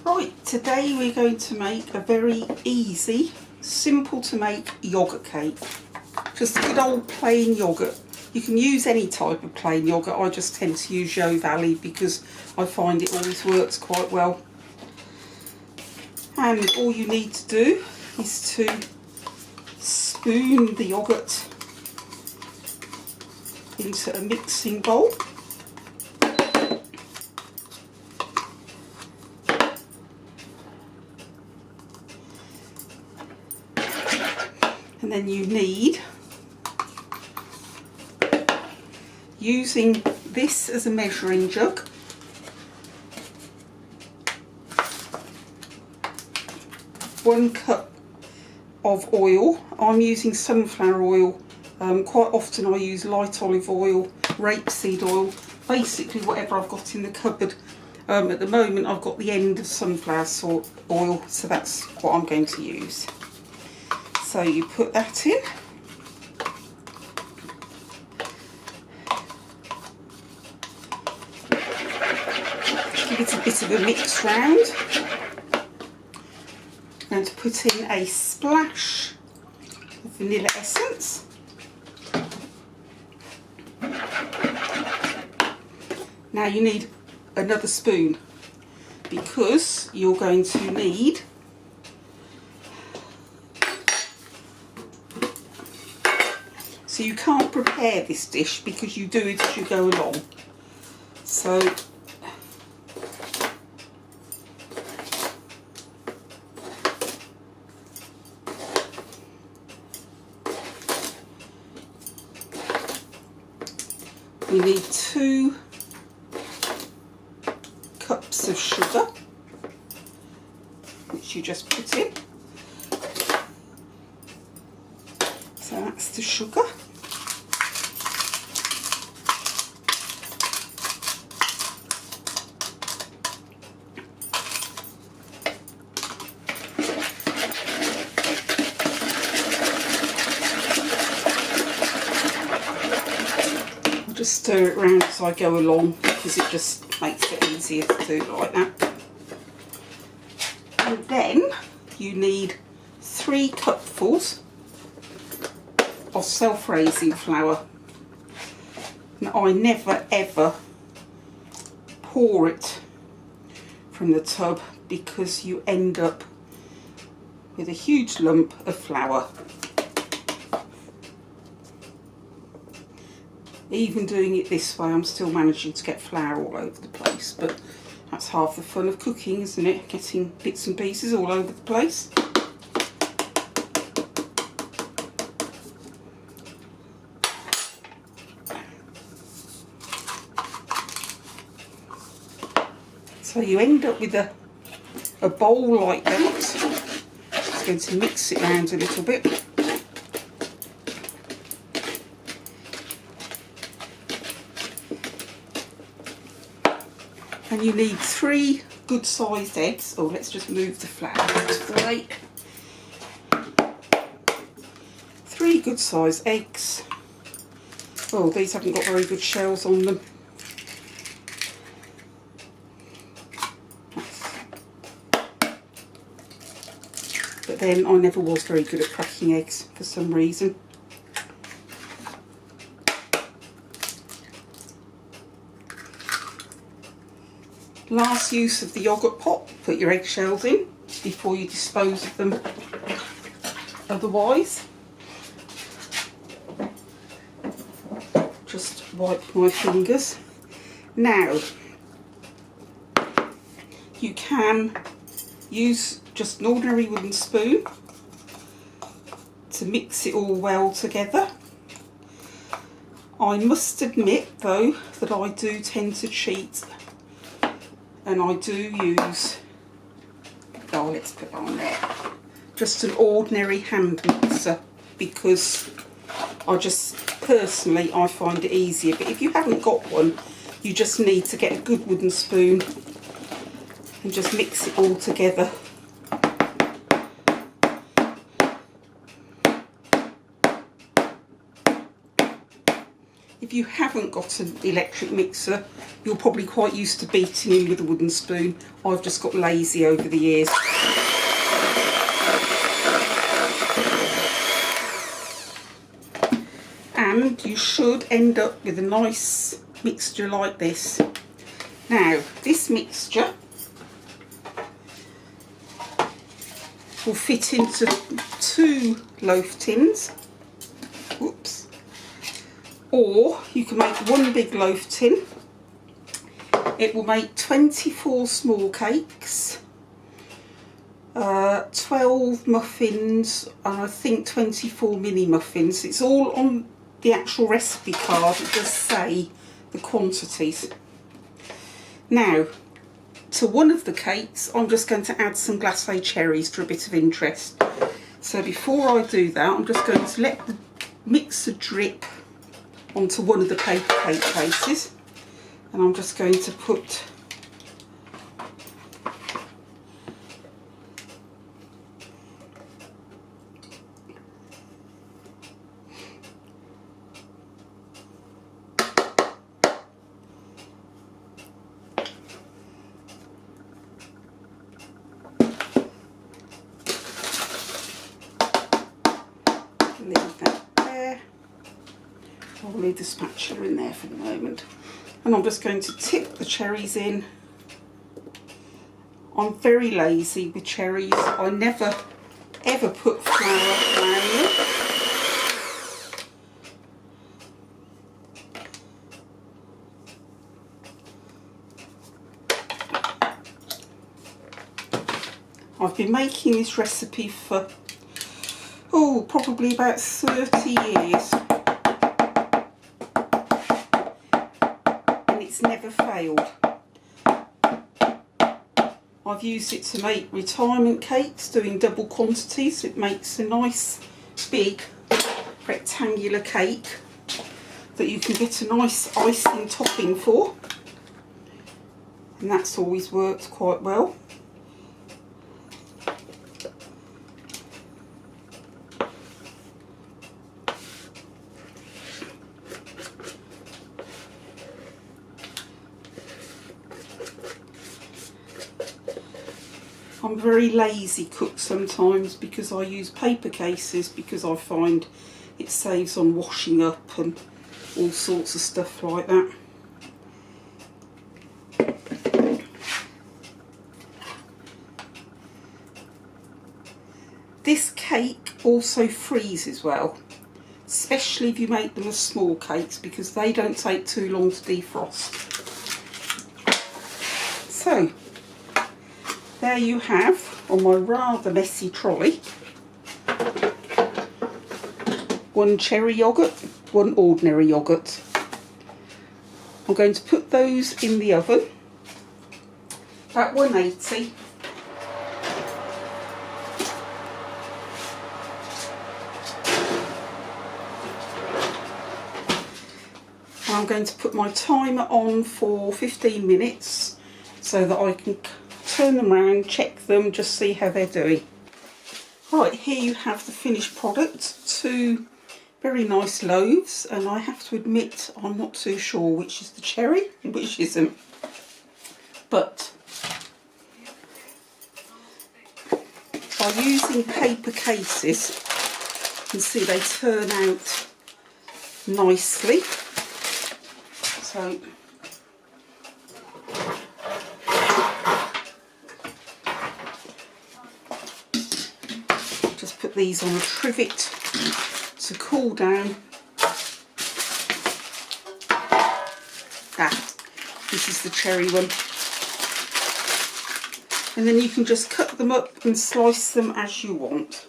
Right, today we're going to make a very easy, simple to make yoghurt cake. Just a good old plain yoghurt. You can use any type of plain yoghurt. I just tend to use Yo Valley because I find it always works quite well. And all you need to do is to spoon the yoghurt into a mixing bowl. And then you need, using this as a measuring jug, one cup of oil. I'm using sunflower oil. Quite often I use light olive oil, rapeseed oil, basically whatever I've got in the cupboard. At the moment I've got the end of sunflower oil, so that's what I'm going to use. So you put that in. Give it a bit of a mix round. I'm going to put in a splash of vanilla essence. Now you need another spoon because you're going to need so you can't prepare this dish because you do it as you go along. So we need 2 cups of sugar, which you just put in. So that's the sugar. Just stir it around as I go along because it just makes it easier to do it like that. And then you need 3 cupfuls of self-raising flour. Now I never ever pour it from the tub because you end up with a huge lump of flour. Even doing it this way, I'm still managing to get flour all over the place, but that's half the fun of cooking, isn't it? Getting bits and pieces all over the place. So you end up with a bowl like that. Just going to mix it around a little bit. And you need 3 good sized eggs. Oh, let's just move the flour out of the way. 3 good sized eggs. Oh, these haven't got very good shells on them. But then I never was very good at cracking eggs for some reason. Last use of the yoghurt pot, put your eggshells in before you dispose of them otherwise. Just wipe my fingers. Now you can use just an ordinary wooden spoon to mix it all well together. I must admit though that I do tend to cheat. And I do use, oh, let's put it on there, just an ordinary hand mixer because I just, personally, I find it easier. But if you haven't got one, you just need to get a good wooden spoon and just mix it all together. If you haven't got an electric mixer, you're probably quite used to beating in with a wooden spoon. I've just got lazy over the years. And you should end up with a nice mixture like this. Now, this mixture will fit into 2 loaf tins. Whoops. Or you can make 1 big loaf tin. It will make 24 small cakes, 12 muffins, and I think 24 mini muffins. It's all on the actual recipe card. It does say the quantities. Now, to one of the cakes, I'm just going to add some glacé cherries for a bit of interest. So before I do that, I'm just going to let the mixer drip onto one of the paper cake cases, and I'm just going to put leave that there. I'll leave the spatula in there for the moment. And I'm just going to tip the cherries in. I'm very lazy with cherries. I never ever put flour around them. I've been making this recipe for probably about 30 years. And it's never failed. I've used it to make retirement cakes, doing double quantities. It makes a nice big rectangular cake that you can get a nice icing topping for. And that's always worked quite well. I'm a very lazy cook sometimes because I use paper cases, because I find it saves on washing up and all sorts of stuff like that. This cake also freezes well, especially if you make them as small cakes, because they don't take too long to defrost. So, there you have, on my rather messy trolley, 1 cherry yoghurt, 1 ordinary yoghurt. I'm going to put those in the oven, about 180. And I'm going to put my timer on for 15 minutes so that I can turn them around, check them, just see how they're doing. Right, here you have the finished product, 2 very nice loaves, and I have to admit I'm not too sure which is the cherry and which isn't. But by using paper cases, you can see they turn out nicely. So just put these on a trivet to cool down. This is the cherry one. And then you can just cut them up and slice them as you want.